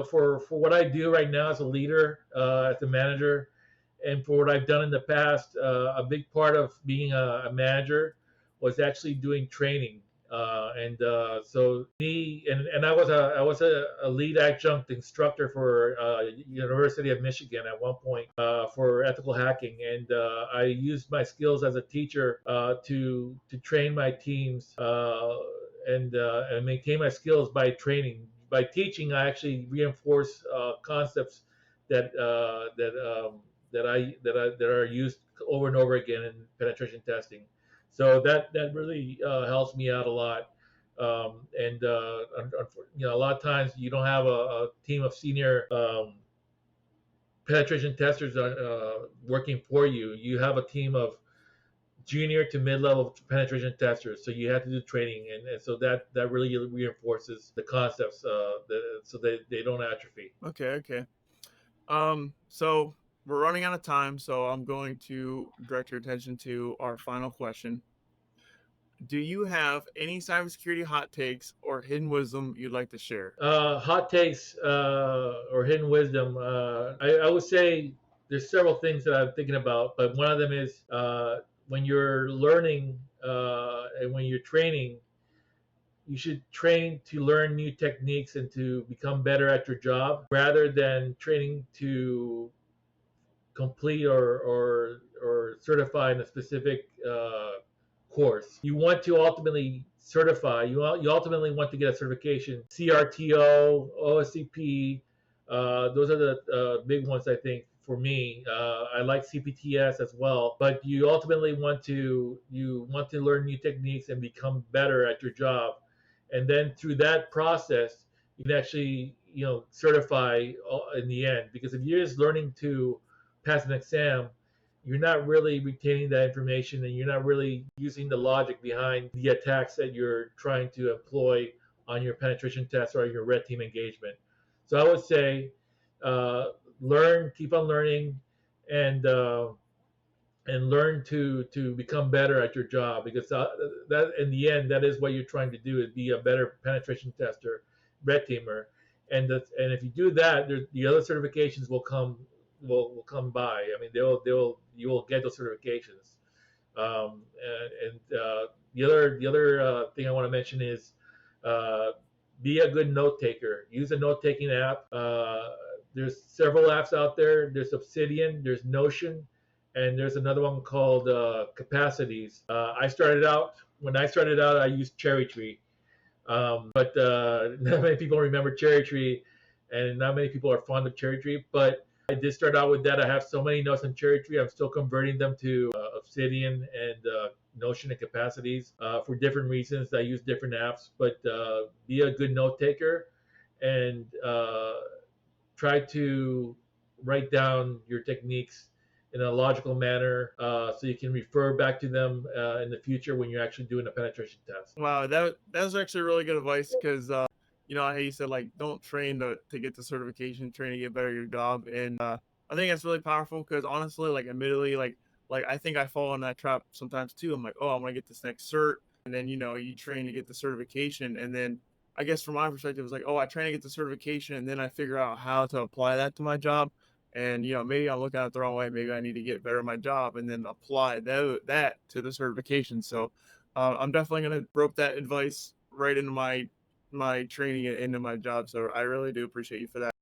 for what I do right now as a leader, as a manager, and for what I've done in the past, a big part of being a manager was actually doing training. And so me and I was a lead adjunct instructor for University of Michigan at one point for ethical hacking, and I used my skills as a teacher to train my teams and maintain my skills by training. By teaching, I actually reinforce concepts that are used over and over again in penetration testing. So that really helps me out a lot. And a lot of times you don't have a team of senior penetration testers working for you. You have a team of junior to mid-level penetration testers, so you have to do training, and so that really reinforces the concepts so they don't atrophy. Okay, okay. So we're running out of time, so I'm going to direct your attention to our final question. Do you have any cybersecurity hot takes or hidden wisdom you'd like to share? Hot takes or hidden wisdom. I would say there's several things that I'm thinking about, but one of them is when you're learning and when you're training, you should train to learn new techniques and to become better at your job rather than training to complete or certify in a specific course. You want to ultimately certify. You ultimately want to get a certification. CRTO, OSCP. Those are the big ones, I think, for me. I like CPTS as well, but you want to learn new techniques and become better at your job, and then through that process, you can actually certify in the end. Because if you're just learning to pass an exam, you're not really retaining that information and you're not really using the logic behind the attacks that you're trying to employ on your penetration test or your red team engagement. So I would say keep on learning, and learn to become better at your job, because that in the end that is what you're trying to do, is be a better penetration tester, red teamer, and if you do that, the other certifications will come by. I mean, they'll you will get those certifications. The other thing I want to mention is uh, be a good note taker. Use a note taking app. There's several apps out there. There's Obsidian. There's Notion, and there's another one called Capacities. When I started out, I used Cherry Tree, but not many people remember Cherry Tree, and not many people are fond of Cherry Tree. But I did start out with that. I have so many notes on Cherry Tree. I'm still converting them to Obsidian and Notion and Capacities for different reasons. I use different apps, but be a good note taker, and try to write down your techniques in a logical manner, so you can refer back to them in the future when you're actually doing a penetration test. Wow, that's actually really good advice because how you said like don't train to get the certification, train to get better at your job, and I think that's really powerful because honestly, like admittedly, like I think I fall in that trap sometimes too. I'm like, oh, I'm gonna get this next cert, and then you train to get the certification, and then I guess from my perspective, it's like, oh, I train to get the certification, and then I figure out how to apply that to my job. And maybe I'm looking at it the wrong way. Maybe I need to get better at my job and then apply that to the certification. So I'm definitely gonna rope that advice right into my training and into my job. So I really do appreciate you for that.